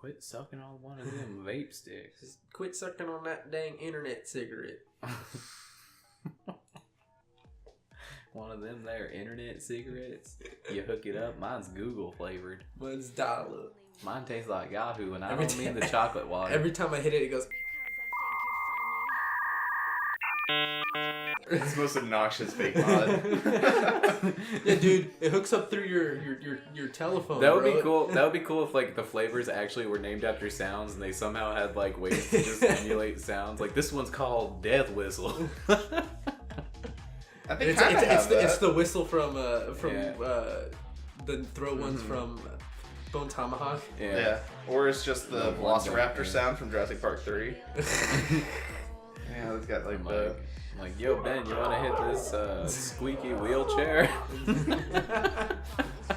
Quit sucking on one of them vape sticks. Just quit sucking on that dang internet cigarette. One of them there internet cigarettes. You hook it up. Mine's Google flavored. Mine's dial-up. Mine tastes like Yahoo, and I don't mean the chocolate water. Every time I hit it, it goes... It's the most obnoxious fake mod. Yeah, dude, it hooks up through your telephone. That would be cool. That would be cool if like the flavors actually were named after sounds, and they somehow had like ways to just emulate sounds. Like this one's called Death Whistle. I think it's the whistle from the throw ones Mm-hmm. from Bone Tomahawk. Yeah. Or it's just the Velociraptor sound from Jurassic Park 3. Yeah, it's got like the... I'm like, yo, Ben, you want to hit this squeaky wheelchair?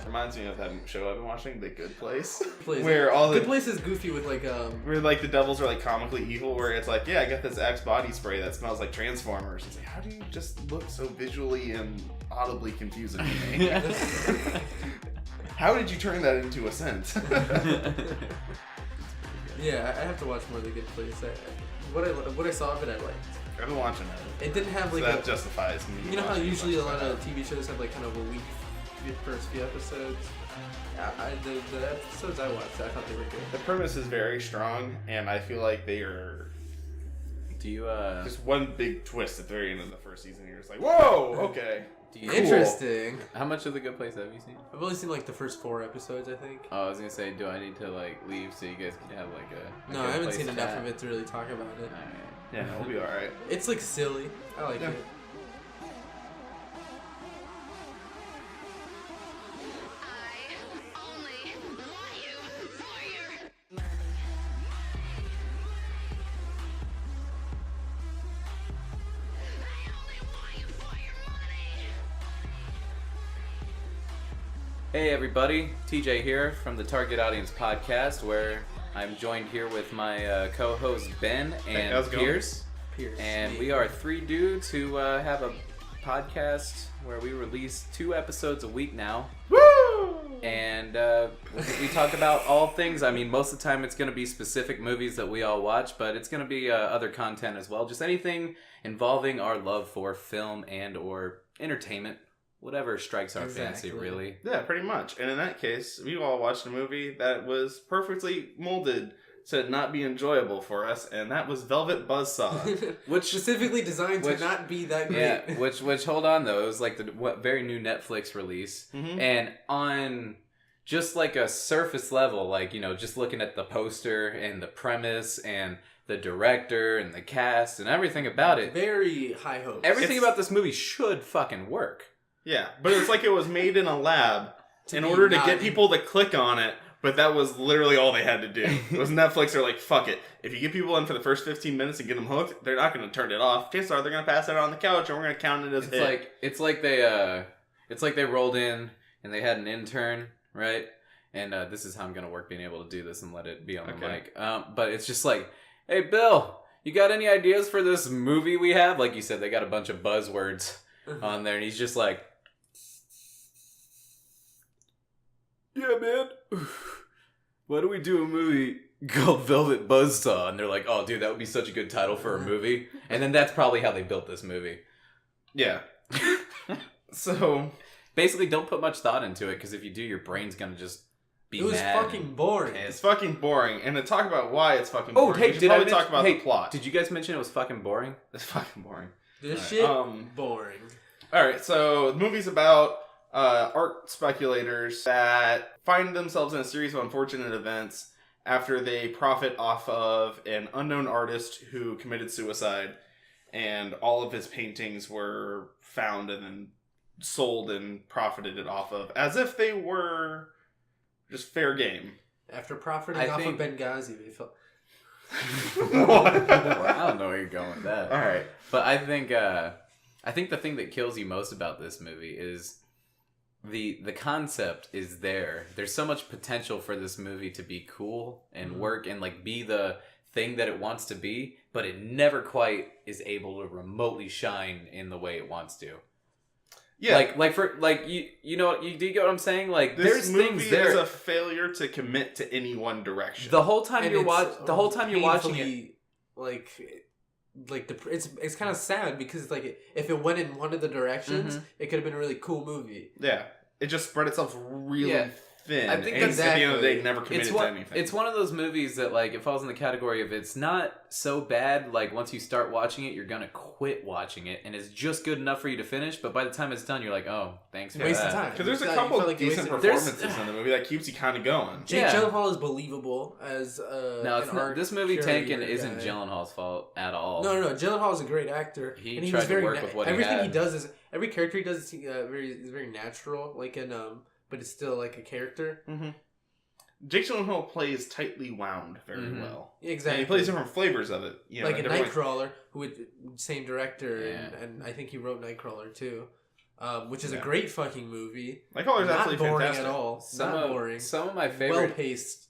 Reminds me of that show I've been watching, The Good Place. Where all the... Good Place is goofy with like... Where like the devils are like comically evil, where it's like, yeah, I got this Axe body spray that smells like Transformers. It's like, how do you just look so visually and audibly confusing to me? How did you turn that into a scent? Yeah, I have to watch more of The Good Place. What I saw of it, I liked. I've been watching it. It didn't have like so that justifies me. You know how usually a lot of TV shows have like kind of a weak first few episodes? The episodes I watched, I thought they were good. The premise is very strong, and I feel like they are... Do you, Just one big twist at the very end of the first season, you're just like, whoa, okay. Interesting. How much of The Good Place have you seen? I've only seen like the first 4 episodes, I think. Oh, I was gonna say, do I need to like leave so you guys can have like a No, I haven't seen enough of it to really talk about it. Alright. Yeah, we'll be alright. It's like silly. I like it. Hey everybody, TJ here from the Target Audience Podcast, where I'm joined here with my co-host Ben and Pierce. And we are 3 dudes who have a podcast where we release 2 episodes a week now. Woo! And we talk about all things. I mean, most of the time it's going to be specific movies that we all watch, but it's going to be other content as well. Just anything involving our love for film and or entertainment. Whatever strikes our fancy, really. Yeah, pretty much. And in that case, we all watched a movie that was perfectly molded to not be enjoyable for us, and that was Velvet Buzzsaw. Which specifically designed to not be that great. Yeah, which hold on, though. It was like the very new Netflix release. Mm-hmm. And on just like a surface level, like, you know, just looking at the poster and the premise and the director and the cast and everything about it. Very high hopes. Everything about this movie should fucking work. Yeah, but it's like it was made in a lab in order to get people to click on it, but that was literally all they had to do. It was Netflix, they're like, fuck it. If you get people in for the first 15 minutes and get them hooked, they're not going to turn it off. Chances are they're going to pass it on the couch and we're going to count it as hit. It's like they rolled in and they had an intern, right? And this is how I'm going to work being able to do this and let it be on the mic. But it's just like, hey, Bill, you got any ideas for this movie we have? Like you said, they got a bunch of buzzwords on there, and he's just like, yeah, man, why don't we do a movie called Velvet Buzzsaw? And they're like, oh, dude, that would be such a good title for a movie. And then that's probably how they built this movie. Yeah. So, basically, don't put much thought into it, because if you do, your brain's going to just be mad. It was fucking boring. It's fucking boring. And to talk about why it's fucking boring, we should probably talk about the plot. Did you guys mention it was fucking boring? It's fucking boring. This shit, boring. Alright, so the movie's about art speculators that find themselves in a series of unfortunate events after they profit off of an unknown artist who committed suicide, and all of his paintings were found and then sold and profited off of as if they were just fair game. After profiting off of Benghazi, they felt... Well, I don't know where you're going with that. Alright. But I think the thing that kills you most about this movie is the concept is there. There's so much potential for this movie to be cool and work and like be the thing that it wants to be, but it never quite is able to remotely shine in the way it wants to. Yeah, you know, do you get what I'm saying? Like, this there's movie things there. is a failure to commit to any one direction. The whole time And you're it's watching it, painfully, it's kind of sad because like if it went in one of the directions, it could have been a really cool movie. Yeah, it just spread itself really thin. I think and that's at the end of the day, never committed to anything. It's one of those movies that, like, it falls in the category of it's not so bad, like, once you start watching it, you're gonna quit watching it, and it's just good enough for you to finish, but by the time it's done, you're like, oh, thanks for Waste that. of time. Because there's a You couple feel of like you decent wasted- performances in the movie that keeps you kind of going. Jake Yeah. Gyllenhaal is believable as No, it's not, this movie tanking isn't Gyllenhaal's fault at all. No. Gyllenhaal is a great actor. He and he tried was very to work with what he everything had. he does is every character he does is very natural. Like in but it's still like a character. Mm-hmm. Jake Gyllenhaal plays tightly wound very well. Exactly. And he plays different flavors of it. You know, like in different Nightcrawler, same director, Yeah. and I think he wrote Nightcrawler too, which is a great fucking movie. Nightcrawler's Not absolutely boring fantastic. at all. Not boring. Some of my favorite Well paced.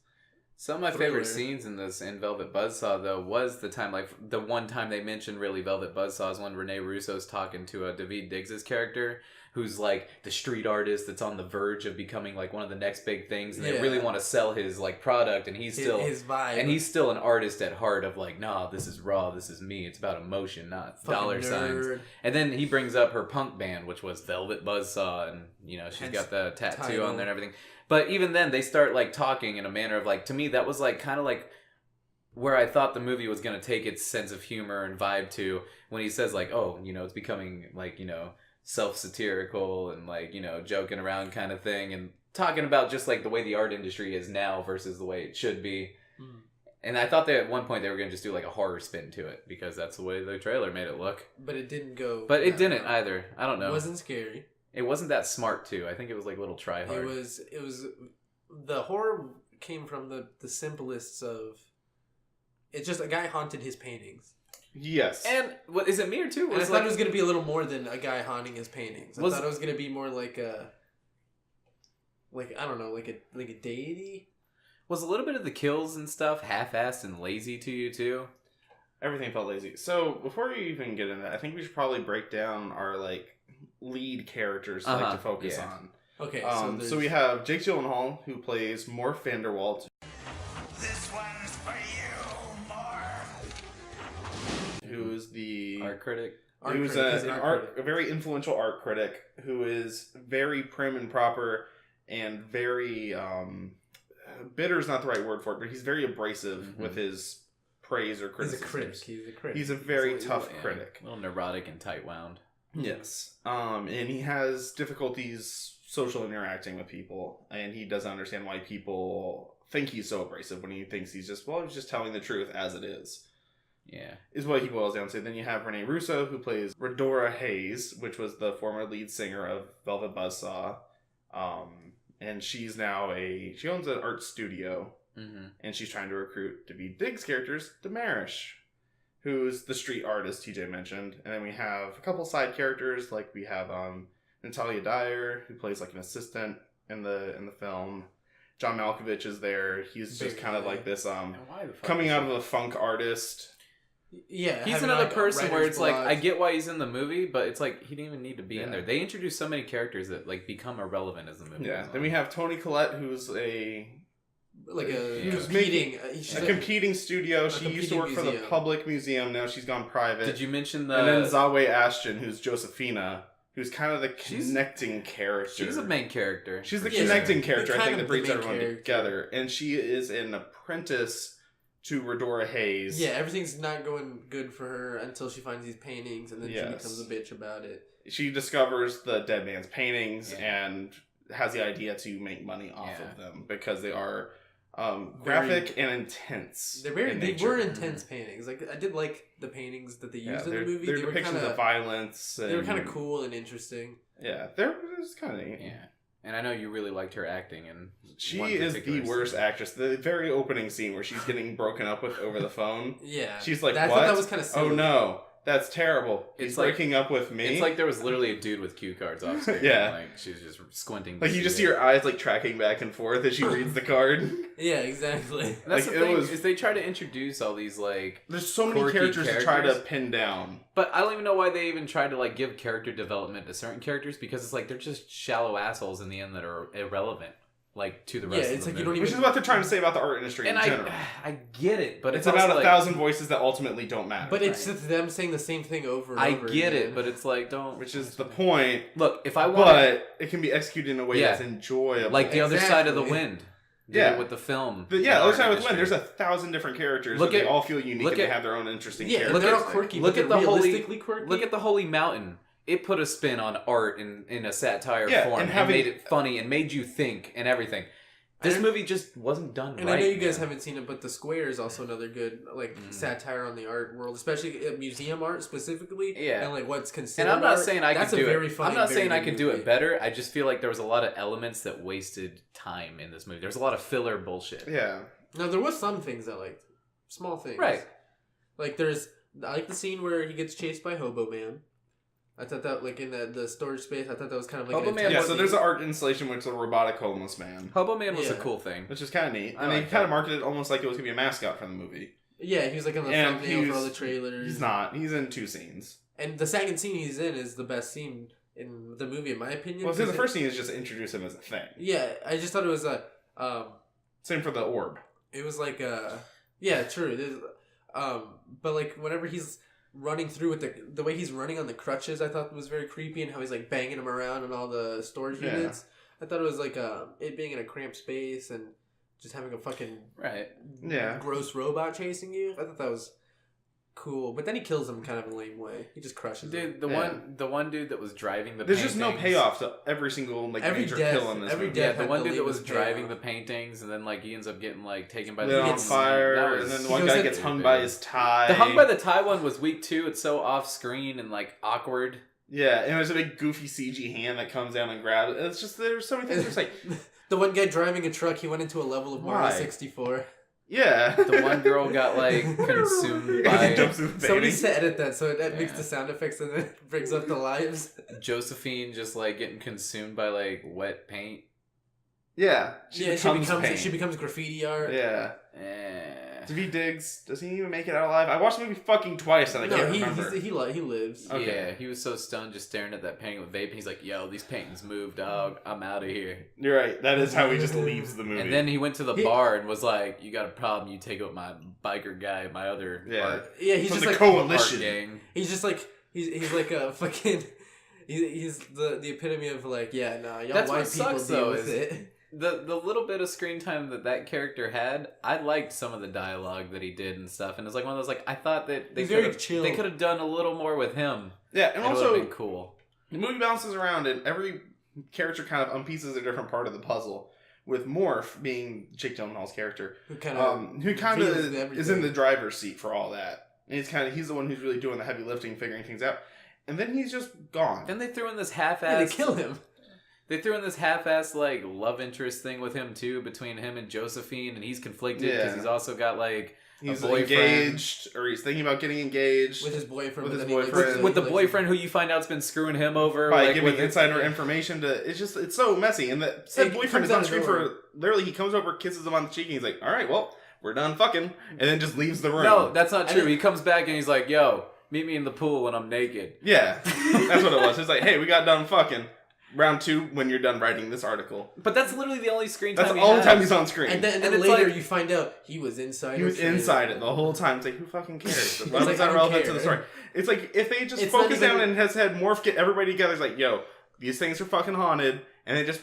Some of my thriller. favorite scenes in Velvet Buzzsaw, though, was the time, like, the one time they mentioned really Velvet Buzzsaw is when Rene Russo's talking to David Diggs' character, who's, like, the street artist that's on the verge of becoming, like, one of the next big things, and they really want to sell his, like, product, and he's still... His vibe. And he's still an artist at heart of, like, nah, this is raw, this is me, it's about emotion, not Fucking dollar nerd. signs. And then he brings up her punk band, which was Velvet Buzzsaw, and, you know, she's got the tattoo title. on there and everything. But even then, they start, like, talking in a manner of, like, to me, that was, like, kind of like where I thought the movie was going to take its sense of humor and vibe to when he says, like, oh, you know, it's becoming, like, you know, self-satirical and, like, you know, joking around kind of thing and talking about just, like, the way the art industry is now versus the way it should be. And I thought that at one point they were going to just do, like, a horror spin to it because that's the way the trailer made it look. But it didn't go. But it didn't either. I don't know. It wasn't scary. It wasn't that smart, too. I think it was, like, a little try-hard. It was the horror came from the simplest of. It's just a guy haunted his paintings. Yes. And what is it me or two? And I thought it was gonna be a little more than a guy haunting his paintings. I thought it was gonna be more like a, I don't know, like a deity. Was a little bit of the kills and stuff half-assed and lazy to you too? Everything felt lazy. So before you even get into that, I think we should probably break down our like lead characters to focus on. Okay. So we have Jake Gyllenhaal, who plays Morph Vanderwalt. This one's for you, Morph. Who is the Art critic. Who's a very influential art critic who is very prim and proper and very bitter is not the right word for it, but he's very abrasive with his praise or criticism. He's a critic. He's a very tough critic. A little neurotic and tight-wound. Yes. And he has difficulties social interacting with people, and he doesn't understand why people think he's so abrasive when he thinks he's just telling the truth as it is. Yeah. Is what he boils down to. Then you have Rene Russo, who plays Redora Hayes, which was the former lead singer of Velvet Buzzsaw. And she's now she owns an art studio, and she's trying to recruit David Diggs' characters, Damarish, who's the street artist TJ mentioned. And then we have a couple side characters, like we have Natalia Dyer, who plays like an assistant in the film. John Malkovich is there. He's just kind of like this coming out of a funk artist. Yeah, he's another person where it's like I get why he's in the movie, but it's like he didn't even need to be in there. They introduced so many characters that like become irrelevant as the movie. Yeah. Then we have Toni Collette, who's a competing studio. She used to work for the public museum. Now she's gone private. Did you mention And then Zawe Ashton, who's Josephina, who's kind of the connecting character. She's a main character. She's the connecting character, I think, that brings everyone together. And she is an apprentice to Redora Hayes. Yeah, everything's not going good for her until she finds these paintings, and then she becomes a bitch about it. She discovers the dead man's paintings and has the idea to make money off of them because they are graphic and intense. They were intense paintings. Like I did like the paintings that they used in the movie. Their depictions of violence. They were kind of cool and interesting. Yeah, it was kind of neat. Yeah. And I know you really liked her acting, and she is the worst actress. The very opening scene where she's getting broken up with over the phone. Yeah, she's like, "What?" I thought that was kind of silly. Oh no, That's terrible. He's It's like- breaking up with me. It's like there was literally a dude with cue cards off screen. Yeah. Like, she was just squinting. Like, you just see her eyes, like, tracking back and forth as she reads the card. Yeah, exactly. And that's like, the it thing, was- is they try to introduce all these, like... There's so many quirky characters to try to pin down. But I don't even know why they even try to, like, give character development to certain characters, because it's like, they're just shallow assholes in the end that are irrelevant, like, to the rest of the it's like movie. you don't Which is what they're trying to say about the art industry And in general. I get it, but It's it's about also 1,000 voices that ultimately don't matter. But it's just them saying the same thing over and I over get again. it, but it's like, don't... Which is the point. Look, if I want... But it can be executed in a way Yeah. that's enjoyable. Like The Other Side of the Exactly. Wind. Did Yeah. it with the film. The the Other art Side with industry. Wind, there's 1,000 different characters Look that they at- all feel unique look and they at- have their own interesting Yeah, characters. they're all at- quirky. look but at they're the Holy- realistically quirky. Look at the Holy Mountain. It put a spin on art in a satire Yeah, form and and made it funny and made you think and everything. This And- movie just wasn't done And right. I know you guys man. haven't seen it, but The Square is also another good satire on the art world, especially museum art specifically. Yeah. And like what's considered. And I'm not art. saying I That's could a do very it. funny, I'm not very saying I good could do movie. it better. I just feel like there was a lot of elements that wasted time in this movie. There's a lot of filler bullshit. Yeah. No, there was some things I liked, small things. Right. Like I like the scene where he gets chased by Hobo Man. I thought that, like, in the storage space, I thought that was kind of like Hobo an Man intense Yeah, so scene. there's an art installation which is a robotic homeless man. Hobo Man was a Yeah. cool thing. Which is kind of neat. I And they like kind that. of marketed it almost like it was going to be a mascot for the movie. Yeah, he was like on the And thumbnail for he's- all the trailers. He's not. He's in 2 scenes. And the second scene he's in is the best scene in the movie, in my opinion. Well, see, the because first scene is just to introduce him as a thing. Yeah, I just thought it was a... Same for the orb. it was like a... Yeah, true. But like whenever he's running through with the way he's running on the crutches, I thought was very creepy, and how he's like banging him around in all the storage Yeah. units. I thought it was like it being in a cramped space and just having a fucking Right. Yeah. gross robot chasing you. I thought that was cool, but then he kills him kind of in a lame way. He just crushes him. Dude, the one dude that was driving the There's just no paintings- payoff to every single Every major death- kill in this every movie. Yeah, death the had one the dude that was latest driving payoff. the paintings, and then like he ends up getting like taken by Lit the on gets- fire, that was- and then he one goes guy in- gets hung by his tie. The hung by the tie one was weak too. It's so off screen and like awkward. Yeah, and there's a big goofy CG hand that comes down and grabs it. It's just, there's so many things. It's like, The one guy driving a truck, he went into a level of Mario Why? 64. yeah. The one girl got like consumed by Jumps in the Somebody baby. said edit that so that makes Yeah. the sound effects and then it brings up the lives. Josephine just like getting consumed by like wet paint. Yeah. She becomes graffiti art. Yeah. Eh. Davey Diggs, does he even make it out alive? I watched the movie fucking twice and I No, can't he remember. he lives. Okay. Yeah, he was so stunned just staring at that painting with vape. He's like, "Yo, these paintings move, dog. I'm out of here." You're right. That is how he just leaves the movie. And then he went to the He- bar and was like, "You got a problem? You take out my biker guy, my other art Yeah, he's From just the like coalition. gang." he's just like he's like a fucking he's the epitome of like, yeah, nah, y'all That's what white people sucks, deal though, with is- it. The little bit of screen time that character had, I liked some of the dialogue that he did and stuff. And it's like one of those like I thought that they He's very could chill. they could have done a little more with him. yeah, and And it would have also, been cool. the movie bounces around and every character kind of unpieces a different part of the puzzle. With Morph being Jake Gyllenhaal's character, Who kind of who kind of reveals is in the everything. driver's seat for all that. And he's the one who's really doing the heavy lifting, figuring things out. And then he's just gone. Then they threw in this Yeah, they half-ass. kill him. They threw in this half-ass like love interest thing with him too, between him and Josephine, and he's conflicted because Yeah. he's also got like He's a boyfriend. engaged, or he's thinking about getting engaged With his boyfriend. With but his then he lives boyfriend. with the he lives- boyfriend who you find out's been screwing him over by like, giving with insider information to. It's so messy, and that said It boyfriend comes is on out of screen nowhere. for literally. He comes over, kisses him on the cheek, and he's like, "All right, well, we're done fucking," and then just leaves the room. No, that's not I true. didn't- He comes back and he's like, "Yo, meet me in the pool when I'm naked." yeah, that's what it was. It's like, hey, we got done fucking. Round 2 when you're done writing this article. But that's literally the only screen time. That's he all the has. time he's on screen. And then And it's later like- you find out he was inside. He was her trailer. inside it the whole time. It's like, who fucking cares? Why like, was I that don't relevant care. to the story? It's like, if they just It's not focus even- down and has had Morph get everybody together, it's like, yo, these things are fucking haunted, and it just,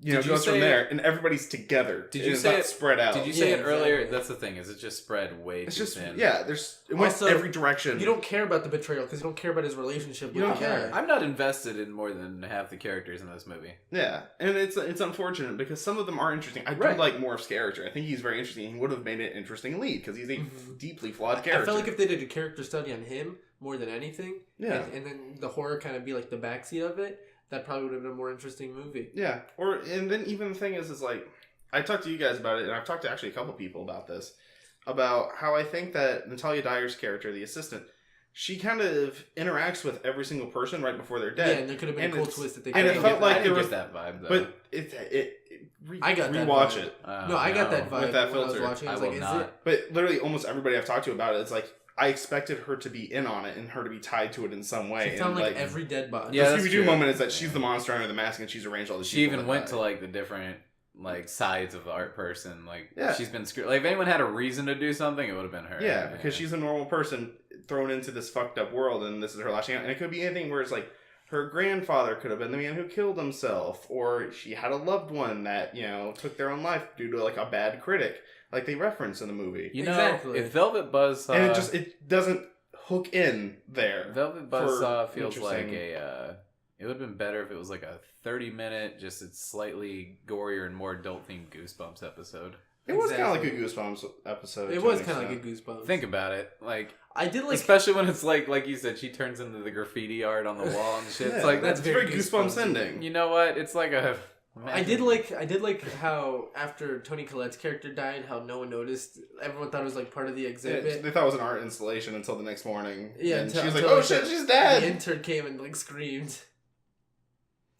Did you goes from say- there, and everybody's together. Did you it's say not it- spread out. Did you say Yeah, it earlier? exactly. That's the thing. Is it just spread way It's too just, thin? yeah, it went Also, every direction. You don't care about the betrayal because you don't care about his relationship with You don't the care. guy. I'm not invested in more than half the characters in this movie. Yeah, and it's unfortunate because some of them are interesting. I do Right. like Morph's character. I think he's very interesting. He would have made an interesting lead because he's a Mhm. deeply flawed I character. felt like if they did a character study on him more than anything, Yeah. and then the horror kind of be like the backseat of it, that probably would have been a more interesting movie. Yeah, and then even the thing is like, I talked to you guys about it, and I've talked to actually a couple people about this, about how I think that Natalia Dyer's character, the assistant, she kind of interacts with every single person right before they're dead. Yeah, and there could have been a cool twist that they. And it felt like there was that vibe, though. But I got that rewatch vibe. it. No, I got that vibe with that when I was filter. watching. I was like, is it? But literally, almost everybody I've talked to about it, it's like I expected her to be in on it and her to be tied to it in some way. She found and like every dead body. Yeah, the Scooby-Doo moment is that she's the monster under the mask and she's arranged all the. She even went to like the different like sides of the art person. Like she's been screwed. Like if anyone had a reason to do something, it would have been her. Yeah, because she's a normal person thrown into this fucked up world, and this is her lashing out. And it could be anything where it's like her grandfather could have been the man who killed himself, or she had a loved one that took their own life due to like a bad critic, like they reference in the movie. Exactly. If Velvet Buzzsaw, and it doesn't hook in there. Velvet Buzzsaw feels like a. It would have been better if it was like a 30-minute, just it's slightly gorier and more adult-themed Goosebumps episode. It was kind of like a Goosebumps episode. It was kind of like a Goosebumps. Think about it, like I did like, especially when it's like you said, she turns into the graffiti art on the wall and shit. Yeah, it's like that's very Goosebumps ending. You know what? It's like a. I did like how after Toni Collette's character died, how no one noticed. Everyone thought it was like part of the exhibit. Yeah, they thought it was an art installation until the next morning. Yeah, and until, she was like, until, "Oh shit, she's dead!" The intern came and like screamed.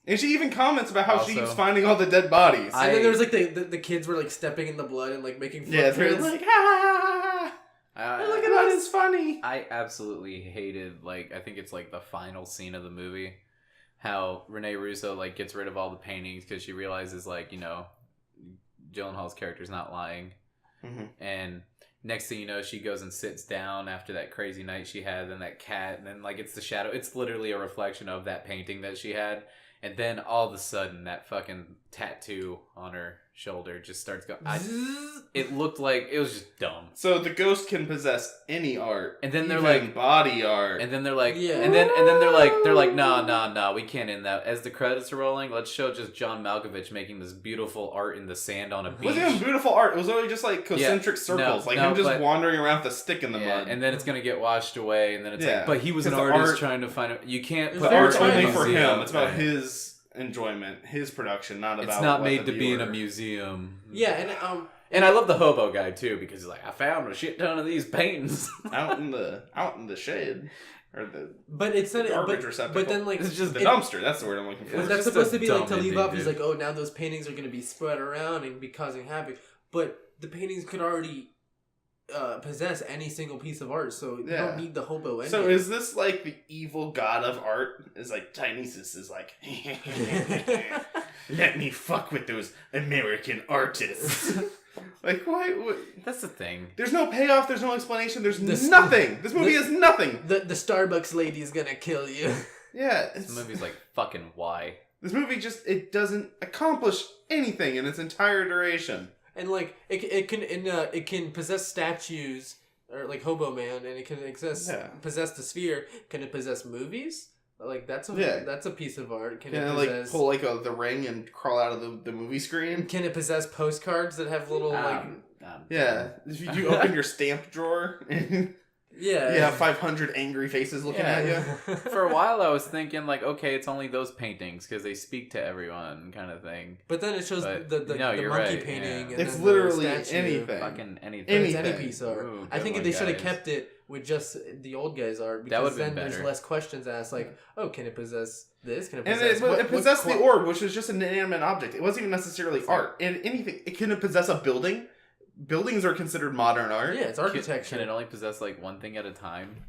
And she even comments about how she keeps finding all the dead bodies. And then there was like the kids were like stepping in the blood and like making footprints. Yeah, they're like, ah! Look at that, it's funny. I absolutely hated, like, I think it's like the final scene of the movie, how Renee Russo like gets rid of all the paintings because she realizes like Gyllenhaal's character's not lying, and next thing you know, she goes and sits down after that crazy night she had, and that cat, and then like it's the shadow. It's literally a reflection of that painting that she had. And then all of a sudden, that fucking tattoo on her shoulder just starts going. It looked like it was just dumb. So the ghost can possess any art, and then they're even like body art. And then they're like, yeah. And then they're like, nah, we can't end that. As the credits are rolling, let's show just John Malkovich making this beautiful art in the sand on a beach. It wasn't even beautiful art. It was literally just like concentric circles, him just wandering around with a stick in the mud. And then it's gonna get washed away, and then it's like, but he was an artist trying to find it. You can't put art art only in a for museum. him. It's about his enjoyment, his production, not about. It's not what made the to be in viewer. a museum. Yeah, and I love the hobo guy too because he's like, I found a shit ton of these paintings out in the shade or the. But it's not garbage receptacle. But then like it's just the dumpster. That's the word I'm looking for. That's supposed to be like to leave off. He's like, oh, now those paintings are going to be spread around and be causing havoc. But the paintings could already possess any single piece of art, so you don't need the hobo ending. So is this like the evil god of art? Is like Dionysus is like, let me fuck with those American artists. Like what? That's the thing. There's no payoff. There's no explanation. There's nothing. This movie is nothing. The Starbucks lady is gonna kill you. Yeah, this movie's like fucking why. This movie it doesn't accomplish anything in its entire duration. And like it can possess statues or like Hobo Man, and it can possess the sphere. Can it possess movies? Like that's a piece of art. Can it possess, like pull like the ring and crawl out of the movie screen? Can it possess postcards that have little if you open your stamp drawer. Yeah, 500 angry faces looking at you. For a while, I was thinking like, okay, it's only those paintings because they speak to everyone, kind of thing. But then it shows the monkey painting. Yeah. And it's literally anything. Fucking anything. It's any piece of art. I think if they should have kept it with just the old guy's art, because then there's less questions asked. Like, oh, can it possess this? Can it possess? And it possessed the orb, which was just an inanimate object. It wasn't even necessarily art. And anything, can it possess a building? Buildings are considered modern art. Yeah, it's architecture. Can it only possess like one thing at a time?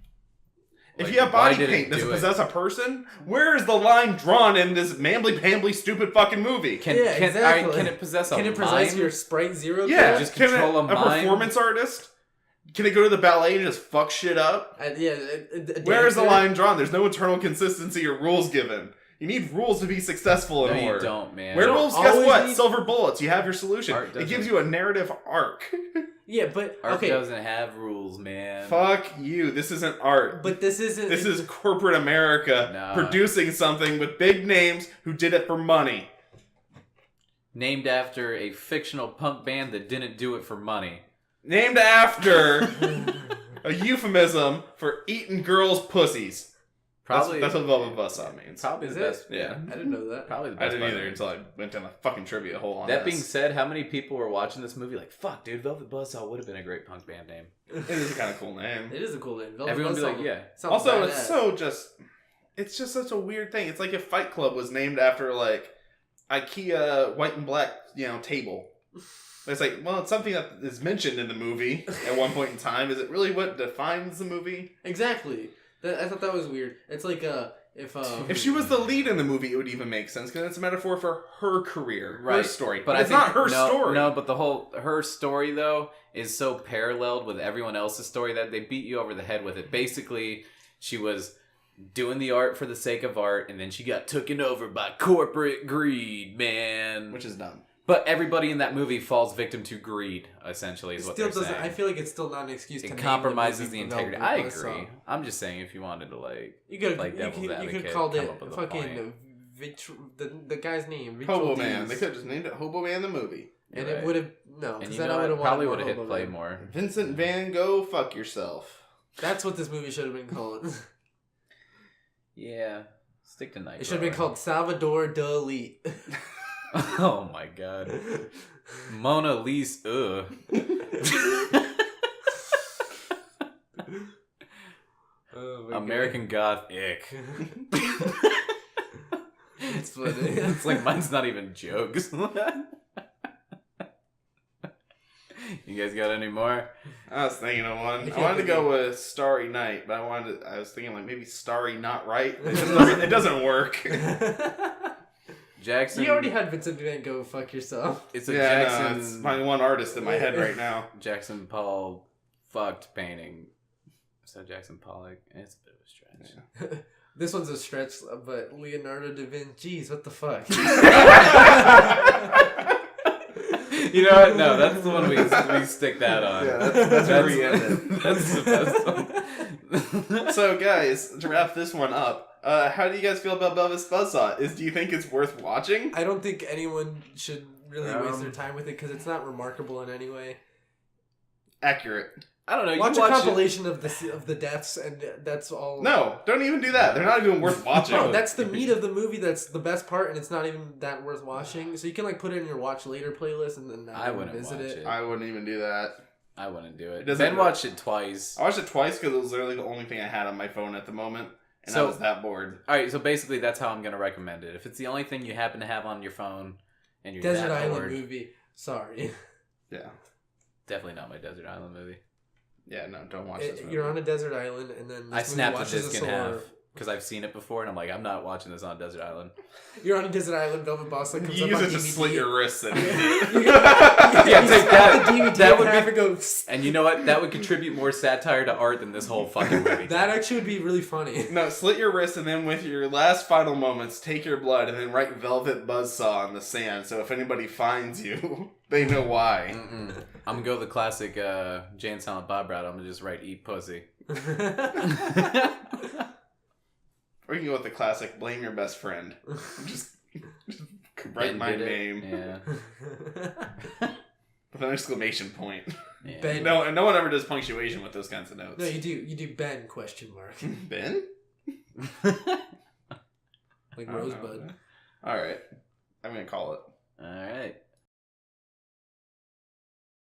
If you have body paint, does it possess a person? Where is the line drawn in this mambly-pambly stupid fucking movie? Can it possess a Can it possess mime? your Sprite Zero? Yeah, just control a mime? performance artist? Can it go to the ballet and just fuck shit up? Where is the line drawn? There's no internal consistency or rules given. You need rules to be successful in horror. You don't, man. Werewolves, guess what? Silver bullets. You have your solution. It gives you a narrative arc. Yeah, but art doesn't have rules, man. Fuck you. This isn't art. But this isn't. This is corporate America producing something with big names who did it for money. Named after a fictional punk band that didn't do it for money. Named after a euphemism for eating girls' pussies. Probably That's what Velvet Buzzsaw means. Probably Is the it? best. Yeah. I didn't know that. Probably the I best. didn't part. either until I went down a fucking trivia hole on That this. being said, how many people were watching this movie like, fuck, dude, Velvet Buzzsaw would have been a great punk band name. It is a kind of cool name. It is a cool name. Velvet Everyone would be Buzzsaw like, yeah. sounds Also, badass. it's so just... It's just such a weird thing. It's like if Fight Club was named after, like, IKEA white and black, table. It's like, well, it's something that is mentioned in the movie at one point in time. Is it really what defines the movie? Exactly. I thought that was weird. It's like If she was the lead in the movie, it would even make sense because it's a metaphor for her career, her Right. story. But it's I think, not her story. No, but her story though is so paralleled with everyone else's story that they beat you over the head with it. Basically, she was doing the art for the sake of art, and then she got taken over by corporate greed, man. Which is dumb. But everybody in that movie falls victim to greed, essentially, is it what still they're doesn't. saying. I feel like it's still not an excuse. To It name compromises the the movie integrity. Velvet I Buzzsaw. agree. I'm just saying, if you wanted to, like... You could Like devil's you could advocate, called come it up with a fucking the guy's name. Hobo Ritual Man. Deeds. They could have just named it Hobo Man the movie. And You're it right. would have no, And because you then know I would have what? Probably would would have have hit play more. Vincent Van Gogh, fuck yourself. That's what this movie should have been called. Yeah. Stick to Nightcrawler. It should have been called Salvador Dali. Oh my god. Mona Lisa. Oh my American Goth ick. God. It's funny. It's like mine's not even jokes. You guys got any more? I was thinking of one. can't I wanted to think go of- with Starry Night, but I was thinking like maybe Starry Not Right. It doesn't work. Jackson. You already had Vincent Van Gogh. Fuck yourself. It's a Yeah, no, Jackson. it's my one artist in my head right now. Jackson Paul fucked painting. So Jackson Pollock. It's a bit of a stretch. This one's a stretch, but Leonardo da Vinci. Jeez, what the fuck? You know what? No, that's the one we stick that on. Yeah, that's where we end it. That's the best one. So, guys, to wrap this one up, how do you guys feel about Velvet Buzzsaw? Do you think it's worth watching? I don't think anyone should really waste their time with it because it's not remarkable in any way. Accurate. I don't know. Watch you a watch compilation of the deaths, and that's all. No, don't even do that. They're not even worth watching. No, that's the meat of the movie. That's the best part, and it's not even that worth watching. So you can like put it in your watch later playlist, and then I wouldn't visit watch it. it. I wouldn't even do that. I wouldn't do It it. doesn't Ben work. watched it twice. I watched it twice because it was literally the only thing I had on my phone at the moment, and I So- was that bored. All right, so basically that's how I'm going to recommend it. If it's the only thing you happen to have on your phone and you're Desert that Island bored, movie. Sorry, Yeah. definitely not my Desert Island movie. Yeah, no, don't watch this movie. you're on a desert island, and then I this movie snapped the watches disc a in half sword. because I've seen it before, and I'm like, I'm not watching this on a desert island. You're on a desert island. Velvet Buzzsaw comes You up use on it to DVD. slit your wrists. And Yeah, take that. The DVD That would half be- and go. And you know what? That would contribute more satire to art than this whole fucking movie. That actually would be really funny. No, slit your wrist, and then with your last final moments, take your blood, and then write Velvet Buzzsaw on the sand, so if anybody finds you, they know why. Mm-mm. I'm going to go the classic Jay and Silent Bob route. I'm going to just write Eat Pussy. Or you can go with the classic blame your best friend. Just write Ben my did it. name Yeah. with an exclamation point. Yeah. Ben. No, and no one ever does punctuation with those kinds of notes. No, you do. You do Ben ? Ben? Like I don't know. Rosebud. Alright. I'm gonna call it. All right.